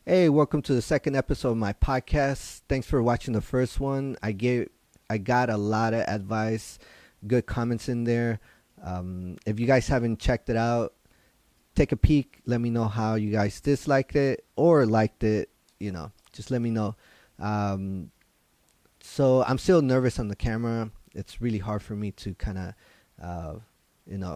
Hey, welcome to the second episode of my podcast. Thanks for watching the first one. I got a lot of advice, good comments in there. If you guys haven't checked it out, take a peek. Let me know how you guys disliked it or liked it. Just let me know. Um, so I'm still nervous on the camera. It's really hard for me to kind of,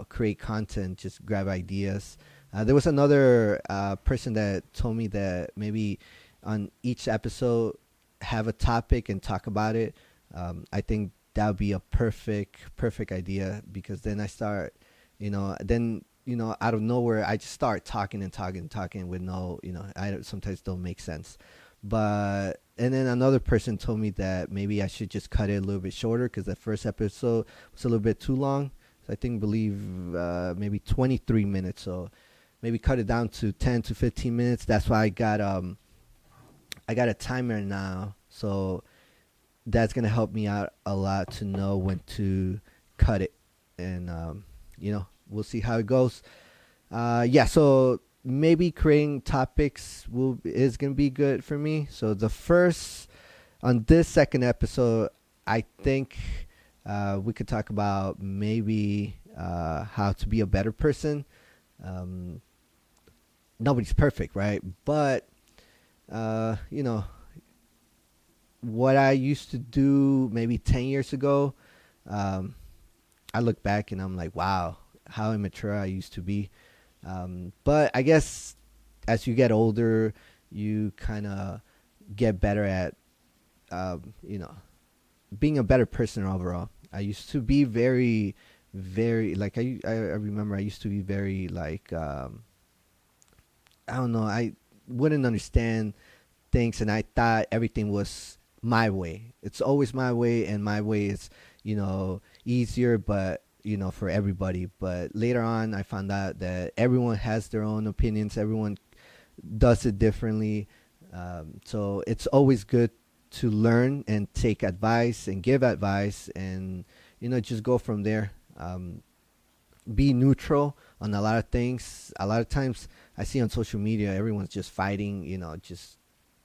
create content, just grab ideas. There was another person that told me that maybe on each episode have a topic and talk about it. I think that would be a perfect idea because then I start, out of nowhere I just start talking and talking and talking with no, I sometimes don't make sense. But and then another person told me that maybe I should just cut it a little bit shorter because the first episode was a little bit too long. So I think believe maybe 23 minutes. So maybe cut it down to 10 to 15 minutes. That's why I got a timer now. So that's gonna help me out a lot to know when to cut it, and we'll see how it goes. Yeah, so maybe creating topics will is gonna be good for me. So the first on this second episode, I think we could talk about maybe how to be a better person. Um, Nobody's perfect, right? But you know what I used to do maybe 10 years ago. Um, I look back and I'm like, wow, how immature I used to be. But I guess as you get older, you kind of get better at, you know, being a better person overall. I used to be very like I remember I used to be very like I don't know, I wouldn't understand things, and I thought everything was my way. It's always my way, and my way is easier, but for everybody. But later on, I found out that everyone has their own opinions. Everyone does it differently. So it's always good to learn and take advice and give advice, and just go from there. Be neutral on a lot of things. A lot of times I see on social media everyone's just fighting,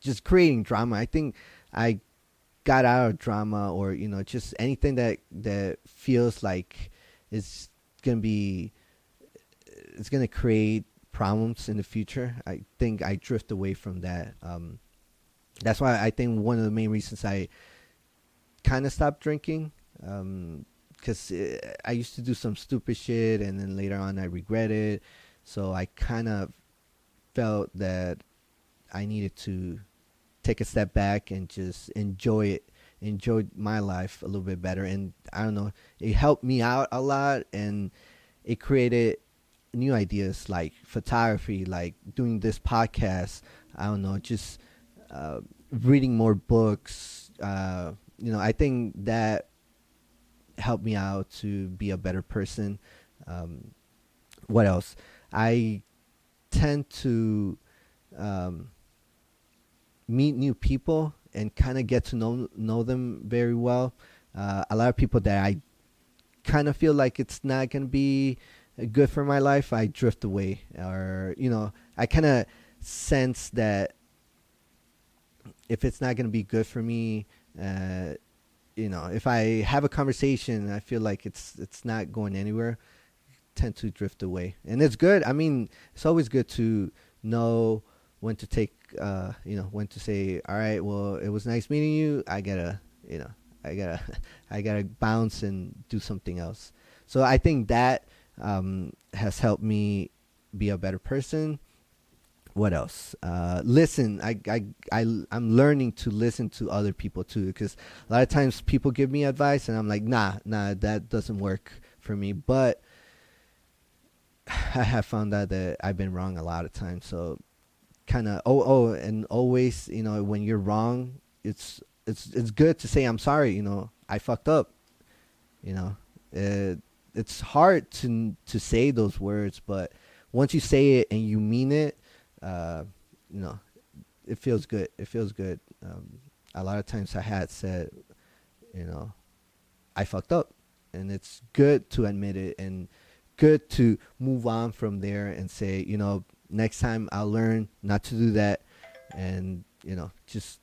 just creating drama. I think I got out of drama, or just anything that feels like it's gonna be it's gonna create problems in the future. I think I drift away from that. That's why I think one of the main reasons I kind of stopped drinking. Because I used to do some stupid shit, and then later on I regret it. So I kind of felt that I needed to take a step back and just enjoy my life a little bit better. And I don't know, it helped me out a lot, and it created new ideas like photography, like doing this podcast. I don't know, just uh, reading more books. I think that helped me out to be a better person. Um, what else? I tend to um, meet new people and kind of get to know them very well. A lot of people that I kind of feel like it's not gonna be good for my life, I drift away, or I kind of sense that if it's not gonna be good for me, if I have a conversation and I feel like it's not going anywhere, tend to drift away. And it's good. I mean, it's always good to know when to take, when to say, all right, well, it was nice meeting you. I gotta, I gotta bounce and do something else. So I think that has helped me be a better person. What else? Listen. I'm learning to listen to other people too, because a lot of times people give me advice, and I'm like, nah, that doesn't work for me. But I have found out that I've been wrong a lot of times. So kind of and always, when you're wrong, it's good to say I'm sorry. I fucked up. You know, it's hard to say those words, but once you say it and you mean it, uh, you know, it feels good. It feels good. A lot of times I had said, you know, I fucked up, and it's good to admit it, and good to move on from there and say, next time I'll learn not to do that. and just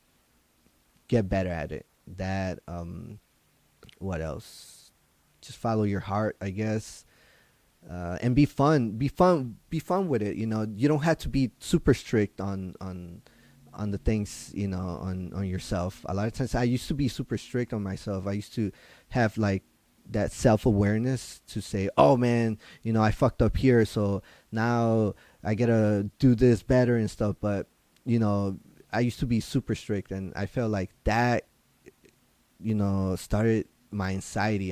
get better at it. That what else? Just follow your heart, I guess. And be fun with it. You don't have to be super strict on the things, on yourself. A lot of times I used to be super strict on myself. I used to have like that self-awareness to say, oh man, I fucked up here, so now I gotta do this better and stuff. But I used to be super strict, and I felt like that started my anxiety.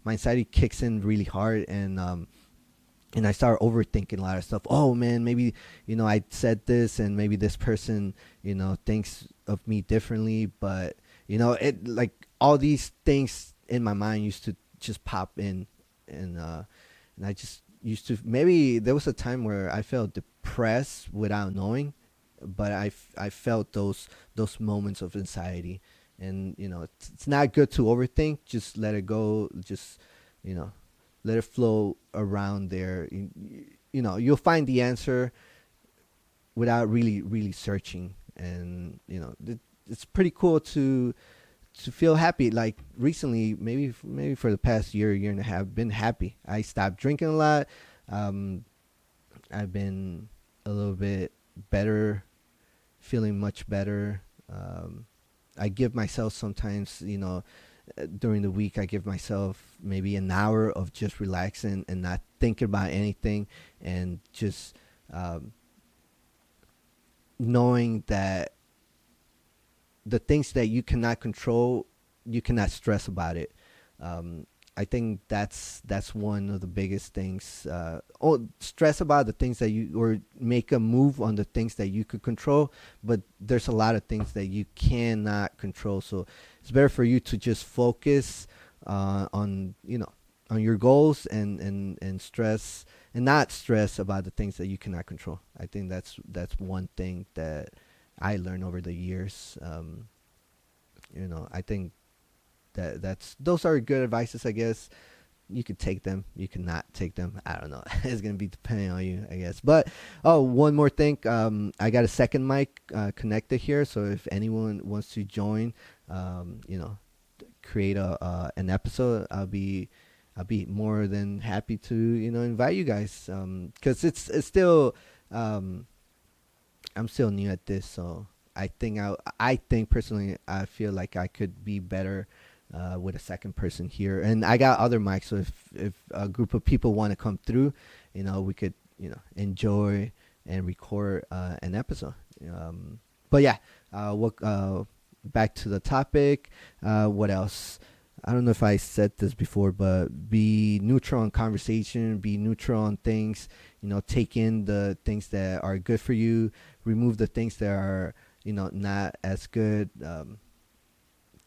My anxiety kicks in really hard, and I start overthinking a lot of stuff. Oh man, maybe I said this, and maybe this person thinks of me differently. But it, like, all these things in my mind used to just pop in, and I just used to, maybe there was a time where I felt depressed without knowing, but I felt those moments of anxiety. And it's not good to overthink. Just let it go. Just you know let it flow around there. You'll find the answer without really really searching. And it's pretty cool to feel happy. Like recently, maybe for the past year and a half, been happy. I stopped drinking a lot. I've been a little bit better, feeling much better. I give myself sometimes, during the week, I give myself maybe an hour of just relaxing and not thinking about anything, and just knowing that the things that you cannot control, you cannot stress about it. I think that's one of the biggest things. Stress about the things that or make a move on the things that you could control, but there's a lot of things that you cannot control. So it's better for you to just focus on your goals, and stress and not stress about the things that you cannot control. I think that's one thing that I learned over the years. I think those are good advices, I guess. You could take them, you could not take them. I don't know. It's gonna be depending on you, I guess. But one more thing. I got a second mic connected here, so if anyone wants to join, create an episode, I'll be more than happy to invite you guys. Because it's still I'm still new at this, so I think personally, I feel like I could be better with a second person here. And I got other mics, so if a group of people want to come through, we could enjoy and record an episode. But yeah, back to the topic. What else? I don't know if I said this before, but be neutral on conversation, be neutral on things. Take in the things that are good for you, remove the things that are not as good.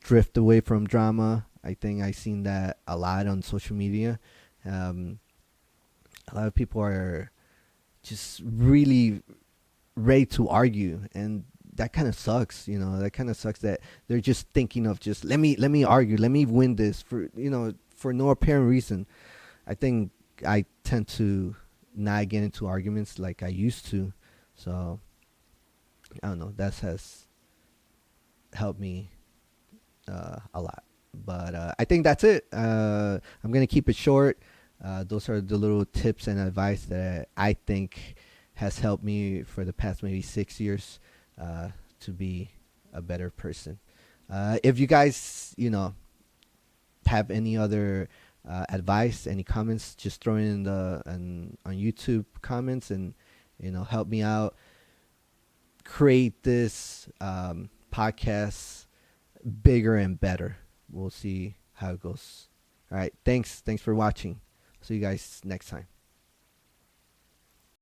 Drift away from drama. I think I've seen that a lot on social media. A lot of people are just really ready to argue, and that kind of sucks. That kind of sucks that they're just thinking of just let me argue, let me win this for no apparent reason. I think I tend to not get into arguments like I used to. So I don't know. That has helped me a lot. But I think that's it. I'm gonna keep it short. Those are the little tips and advice that I think has helped me for the past maybe 6 years to be a better person. If you guys have any other advice, any comments, just throw it in on YouTube comments, and help me out create this podcast bigger and better. We'll see how it goes. All right. Thanks for watching. See you guys next time.